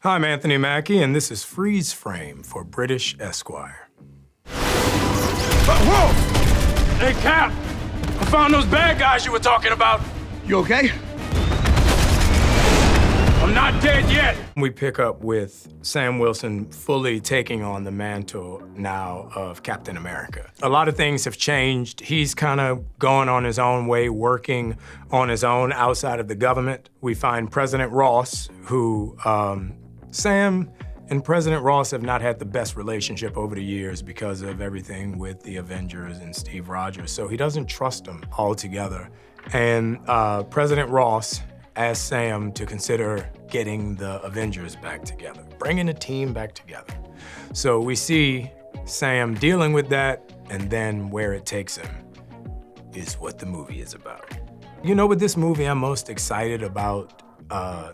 Hi, I'm Anthony Mackie, and this is Freeze Frame for British Esquire. Whoa! Hey, Cap! I found those bad guys you were talking about. You okay? I'm not dead yet. We pick up with Sam Wilson fully taking on the mantle now of Captain America. A lot of things have changed. He's kind of going on his own way, working on his own outside of the government. We find President Ross, who Sam and President Ross have not had the best relationship over the years because of everything with the Avengers and Steve Rogers, so he doesn't trust them altogether. And President Ross asked Sam to consider getting the Avengers back together, bringing the team back together. So we see Sam dealing with that, and then where it takes him is what the movie is about. You know, with this movie, I'm most excited about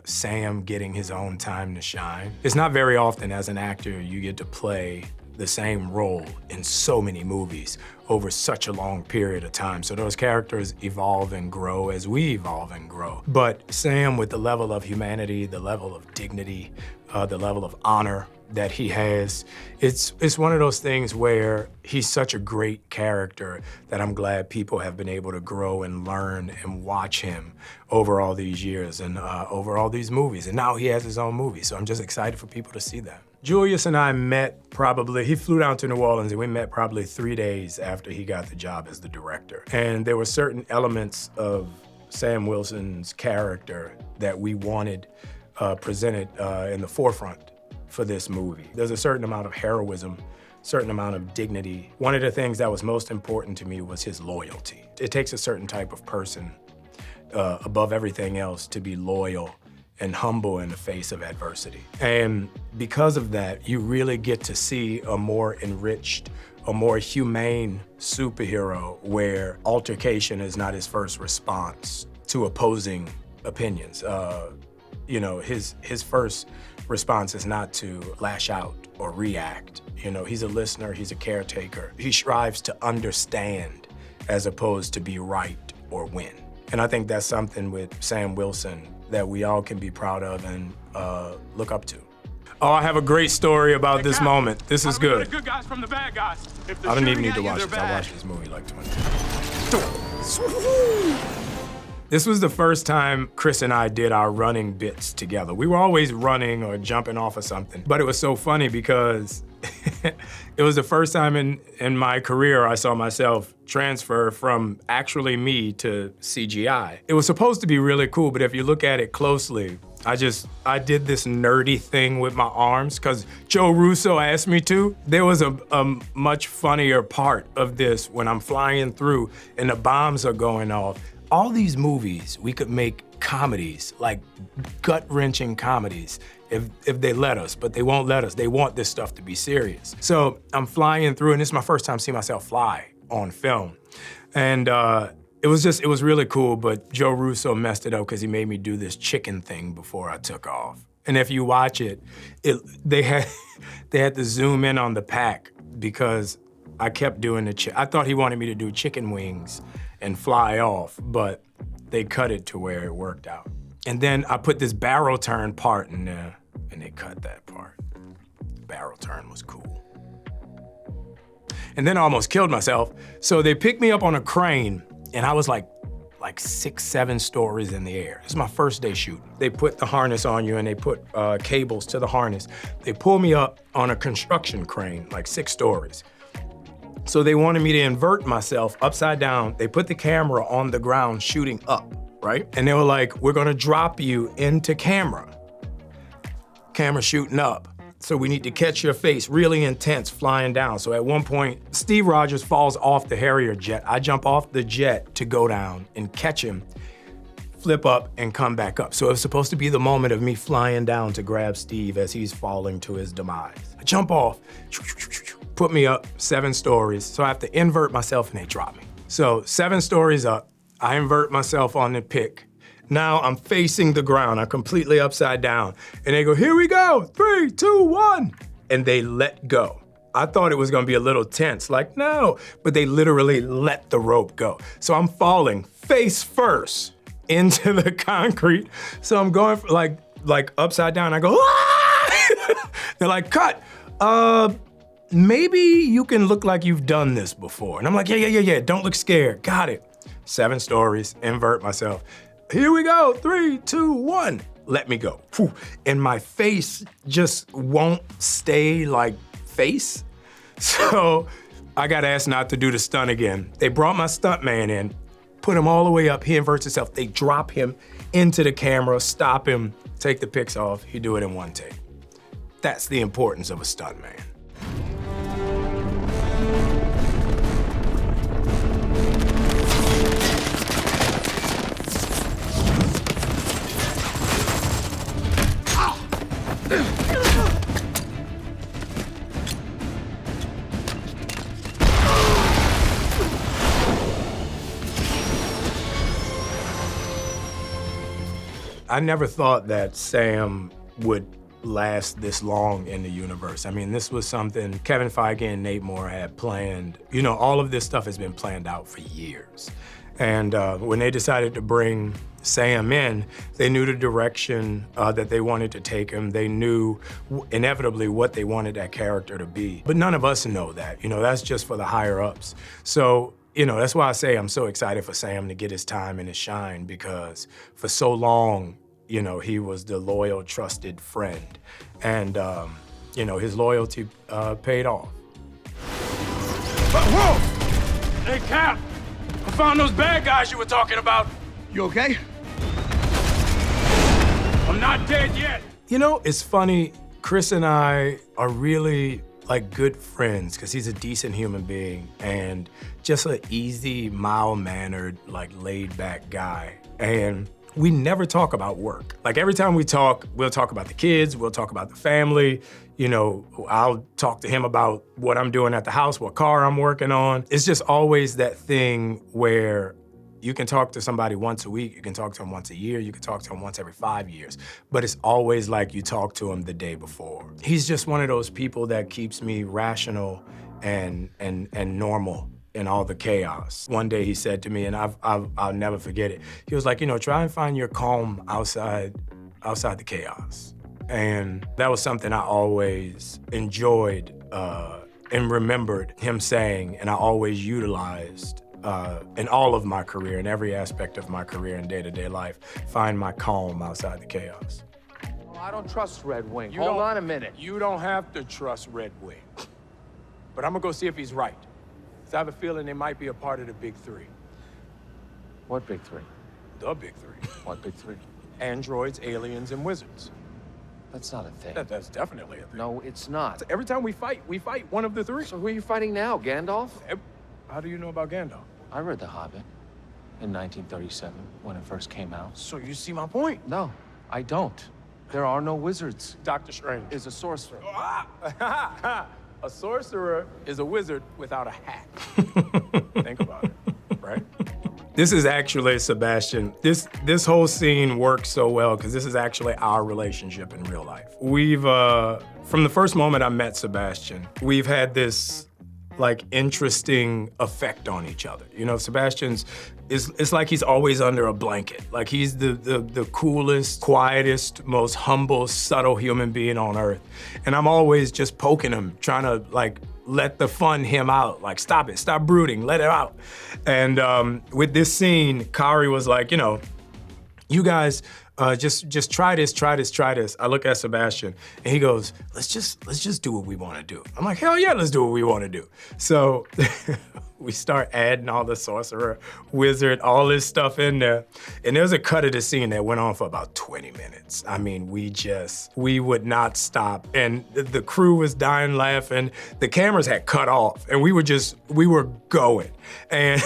Sam getting his own time to shine. It's not very often as an actor you get to play the same role in so many movies over such a long period of time. So those characters evolve and grow as we evolve and grow. But Sam, with the level of humanity, the level of dignity, the level of honor that he has, it's one of those things where he's such a great character that I'm glad people have been able to grow and learn and watch him over all these years and over all these movies. And now he has his own movie, so I'm just excited for people to see that. Julius and I met he flew down to New Orleans and we met probably 3 days after he got the job as the director. And there were certain elements of Sam Wilson's character that we wanted presented in the forefront for this movie. There's a certain amount of heroism, certain amount of dignity. One of the things that was most important to me was his loyalty. It takes a certain type of person above everything else to be loyal and humble in the face of adversity. And because of that, you really get to see a more enriched, a more humane superhero where altercation is not his first response to opposing opinions. You know, his first response is not to lash out or react. You know, he's a listener, he's a caretaker. He strives to understand as opposed to be right or win. And I think that's something with Sam Wilson that we all can be proud of and look up to. Oh, I have a great story about this moment. This is good. The good guys from the bad guys. I don't even need to watch this. I watched this movie like 20 times. This was the first time Chris and I did our running bits together. We were always running or jumping off of something, but it was so funny because it was the first time in my career I saw myself transfer from actually me to CGI. It was supposed to be really cool, but if you look at it closely, I did this nerdy thing with my arms because Joe Russo asked me to. There was a much funnier part of this when I'm flying through and the bombs are going off. All these movies, we could make comedies, like gut-wrenching comedies, if they let us, but they won't let us. They want this stuff to be serious. So I'm flying through, and this is my first time seeing myself fly on film. And it was really cool, but Joe Russo messed it up because he made me do this chicken thing before I took off. And if you watch it, they had to zoom in on the pack because I kept doing I thought he wanted me to do chicken wings and fly off, but they cut it to where it worked out. And then I put this barrel turn part in there, and they cut that part. The barrel turn was cool. And then I almost killed myself. So they picked me up on a crane, and I was like 6, 7 stories in the air. This is my first day shooting. They put the harness on you, and they put cables to the harness. They pull me up on a construction crane, like 6 stories. So they wanted me to invert myself upside down. They put the camera on the ground shooting up, right? And they were like, we're gonna drop you into camera. Camera shooting up. So we need to catch your face really intense flying down. So at one point, Steve Rogers falls off the Harrier jet. I jump off the jet to go down and catch him, flip up and come back up. So it was supposed to be the moment of me flying down to grab Steve as he's falling to his demise. I jump off, put me up 7 stories. So I have to invert myself and they drop me. So 7 stories up, I invert myself on the pick. Now I'm facing the ground, I'm completely upside down. And they go, here we go, 3, 2, 1. And they let go. I thought it was gonna be a little tense, like no, but they literally let the rope go. So I'm falling face first into the concrete. So I'm going for like upside down, I go, ah! They're like, cut. Maybe you can look like you've done this before. And I'm like, yeah, don't look scared, got it. 7 stories, invert myself. Here we go, 3, 2, 1. Let me go. Whew. And my face just won't stay like face. So I got asked not to do the stunt again. They brought my stunt man in, put him all the way up, he inverts himself. They drop him into the camera, stop him, take the pics off, he do it in 1 take. That's the importance of a stunt man. I never thought that Sam would last this long in the universe. I mean, this was something Kevin Feige and Nate Moore had planned. You know, all of this stuff has been planned out for years. And when they decided to bring Sam in, they knew the direction that they wanted to take him. They knew inevitably what they wanted that character to be. But none of us know that. You know, that's just for the higher ups. So, you know, that's why I say I'm so excited for Sam to get his time and his shine, because for so long, you know, he was the loyal, trusted friend. And, you know, his loyalty paid off. Whoa! Hey, Cap! I found those bad guys you were talking about. You okay? I'm not dead yet. You know, it's funny, Chris and I are really like good friends, because he's a decent human being and just an easy, mild-mannered, like laid-back guy. And we never talk about work. Like every time we talk, we'll talk about the kids, we'll talk about the family. You know, I'll talk to him about what I'm doing at the house, what car I'm working on. It's just always that thing where you can talk to somebody once a week, you can talk to them once a year, you can talk to them once every 5 years, but it's always like you talk to him the day before. He's just one of those people that keeps me rational and normal in all the chaos. One day he said to me, and I'll never forget it, he was like, you know, try and find your calm outside the chaos. And that was something I always enjoyed and remembered him saying, and I always utilized in all of my career, in every aspect of my career and day-to-day life, find my calm outside the chaos. Oh, I don't trust Red Wing. Hold on a minute. You don't have to trust Red Wing. But I'm gonna go see if he's right. I have a feeling they might be a part of the big 3. What big 3? The big 3. What big 3? Androids, aliens, and wizards. That's not a thing. That's definitely a thing. No, it's not. Every time we fight one of the 3. So who are you fighting now, Gandalf? How do you know about Gandalf? I read The Hobbit in 1937 when it first came out. So you see my point. No, I don't. There are no wizards. Doctor Strange Is a sorcerer. A sorcerer is a wizard without a hat. Think about it, right? This is actually, Sebastian, this whole scene works so well because this is actually our relationship in real life. We've, from the first moment I met Sebastian, we've had this like interesting effect on each other. You know, Sebastian's, it's like he's always under a blanket. Like he's the coolest, quietest, most humble, subtle human being on earth. And I'm always just poking him, trying to like let the fun him out. Like, stop it, stop brooding, let it out. And with this scene, Kari was like, you know, you guys, just try this. I look at Sebastian and he goes, let's just do what we want to do. I'm like, hell yeah, let's do what we want to do. So we start adding all the sorcerer, wizard, all this stuff in there. And there's a cut of the scene that went on for about 20 minutes. I mean, we would not stop. And the crew was dying laughing. The cameras had cut off and we were going. And,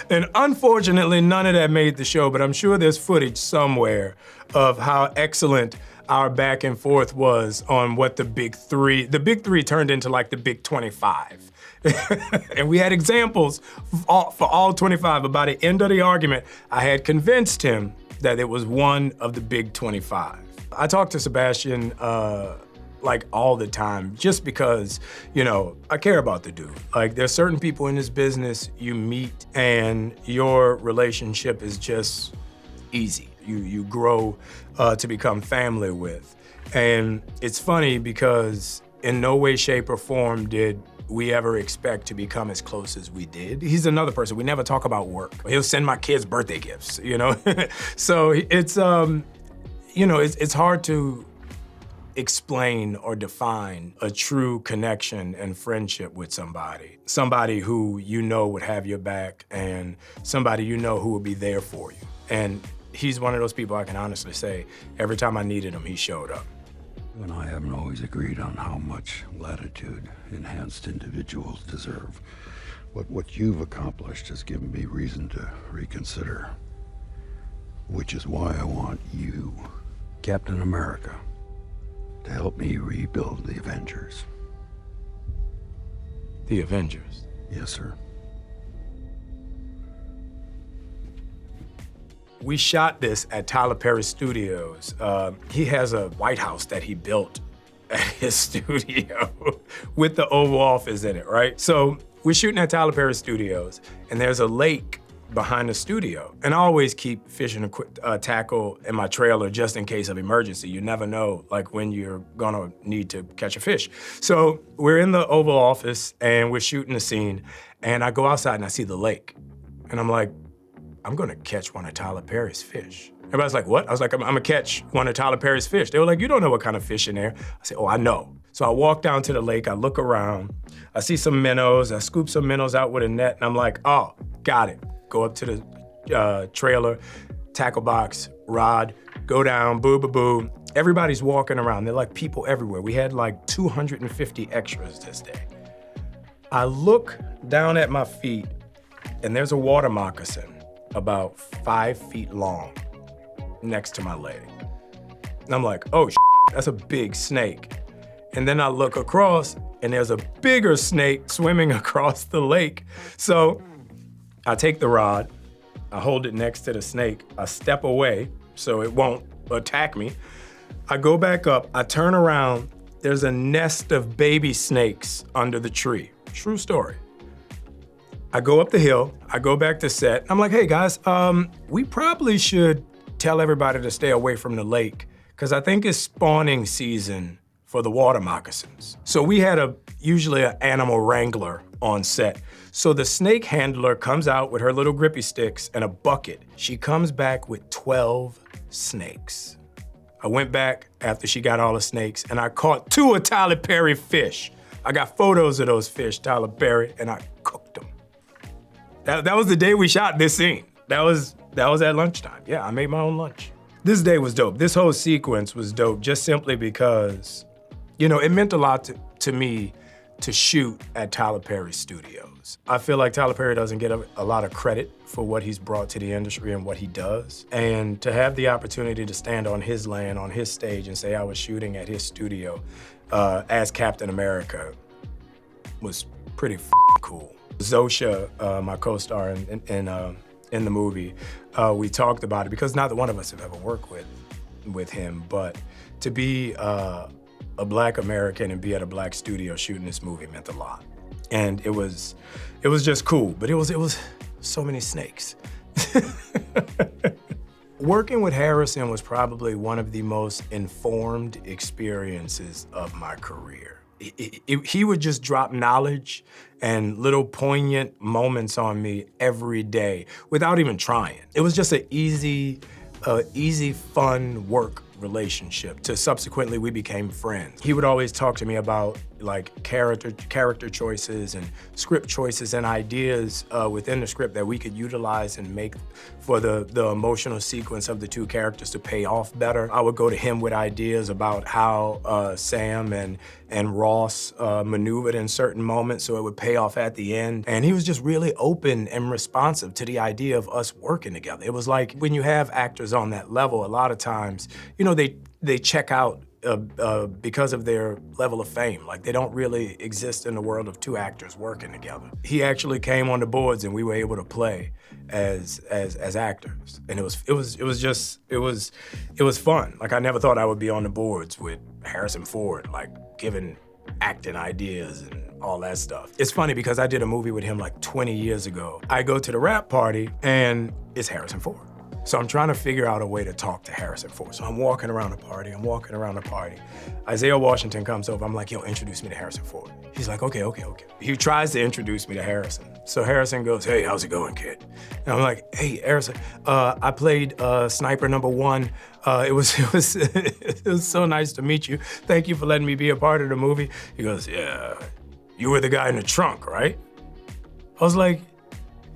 and unfortunately, none of that made the show, but I'm sure there's footage somewhere of how excellent our back and forth was on what the big 3 turned into like the big 25. And we had examples for all 25. By the end of the argument, I had convinced him that it was one of the big 25. I talked to Sebastian like all the time, just because, you know, I care about the dude. Like there's certain people in this business you meet and your relationship is just easy. You grow to become family with. And it's funny because in no way, shape, or form did we ever expect to become as close as we did. He's another person, we never talk about work. He'll send my kids birthday gifts, you know? So it's, you know, it's hard to explain or define a true connection and friendship with somebody. Somebody who you know would have your back and somebody you know who will be there for you. And he's one of those people I can honestly say, every time I needed him, he showed up. You and I haven't always agreed on how much latitude enhanced individuals deserve. But what you've accomplished has given me reason to reconsider. Which is why I want you, Captain America, to help me rebuild the Avengers. The Avengers? Yes, sir. We shot this at Tyler Perry Studios. He has a White House that he built at his studio with the Oval Office in it, right? So we're shooting at Tyler Perry Studios, and there's a lake behind the studio. And I always keep fishing tackle in my trailer just in case of emergency. You never know, like, when you're gonna need to catch a fish. So we're in the Oval Office, and we're shooting the scene, and I go outside and I see the lake. And I'm like, I'm gonna catch one of Tyler Perry's fish. Everybody's like, what? I was like, I'm gonna catch one of Tyler Perry's fish. They were like, you don't know what kind of fish in there. I said, oh, I know. So I walk down to the lake, I look around, I see some minnows, I scoop some minnows out with a net, and I'm like, oh, got it. Go up to the trailer, tackle box, rod, go down, boo. Everybody's walking around. They're like people everywhere. We had like 250 extras this day. I look down at my feet, and there's a water moccasin about 5 feet long next to my leg. And I'm like, oh, that's a big snake. And then I look across, and there's a bigger snake swimming across the lake. So I take the rod, I hold it next to the snake, I step away so it won't attack me. I go back up, I turn around, there's a nest of baby snakes under the tree. True story. I go up the hill, I go back to set. I'm like, hey guys, we probably should tell everybody to stay away from the lake because I think it's spawning season for the water moccasins. So we had usually an animal wrangler on set. So the snake handler comes out with her little grippy sticks and a bucket. She comes back with 12 snakes. I went back after she got all the snakes and I caught 2 of Tyler Perry fish. I got photos of those fish, Tyler Perry, and I cooked them. That was the day we shot this scene. That was at lunchtime. Yeah, I made my own lunch. This day was dope. This whole sequence was dope just simply because, you know, it meant a lot to me to shoot at Tyler Perry Studios. I feel like Tyler Perry doesn't get a lot of credit for what he's brought to the industry and what he does. And to have the opportunity to stand on his land, on his stage, and say I was shooting at his studio as Captain America was pretty cool. Zosha, my co-star in the movie, we talked about it because neither one of us have ever worked with him, but to be a Black American and be at a Black studio shooting this movie meant a lot. And it was just cool, but it was so many snakes. Working with Harrison was probably one of the most informed experiences of my career. He would just drop knowledge and little poignant moments on me every day without even trying. It was just an easy, fun work relationship to subsequently we became friends. He would always talk to me about like character choices and script choices and ideas within the script that we could utilize and make for the emotional sequence of the 2 characters to pay off better. I would go to him with ideas about how Sam and Ross maneuvered in certain moments so it would pay off at the end. And he was just really open and responsive to the idea of us working together. It was like when you have actors on that level, a lot of times, you know, they check out because of their level of fame. Like they don't really exist in the world of 2 actors working together. He actually came on the boards and we were able to play as actors. And it was fun. Like I never thought I would be on the boards with Harrison Ford, like giving acting ideas and all that stuff. It's funny because I did a movie with him like 20 years ago. I go to the rap party and it's Harrison Ford. So I'm trying to figure out a way to talk to Harrison Ford. So I'm walking around the party, Isaiah Washington comes over, I'm like, yo, introduce me to Harrison Ford. He's like, okay. He tries to introduce me to Harrison. So Harrison goes, hey, how's it going, kid? And I'm like, hey, Harrison, I played Sniper #1. It was so nice to meet you. Thank you for letting me be a part of the movie. He goes, yeah, you were the guy in the trunk, right? I was like,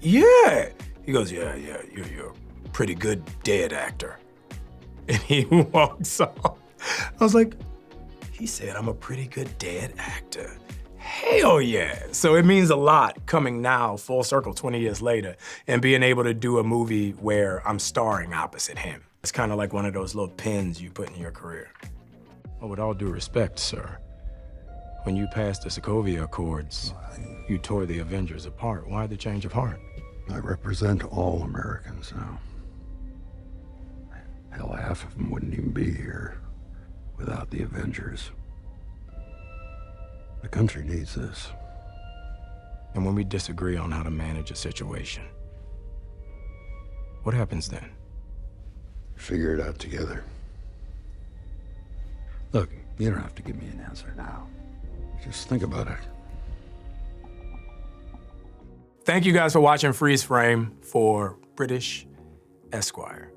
yeah. He goes, yeah, you're a pretty good dead actor. And he walks off. I was like, he said I'm a pretty good dead actor. Hell yeah. So it means a lot coming now, full circle 20 years later, and being able to do a movie where I'm starring opposite him. It's kind of like one of those little pins you put in your career. Well, with all due respect, sir, when you passed the Sokovia Accords, you tore the Avengers apart. Why the change of heart? I represent all Americans now. Hell, half of them wouldn't even be here without the Avengers. The country needs this. And when we disagree on how to manage a situation, what happens then? Figure it out together. Look, you don't have to give me an answer now. Just think about it. Thank you guys for watching Freeze Frame for British Esquire.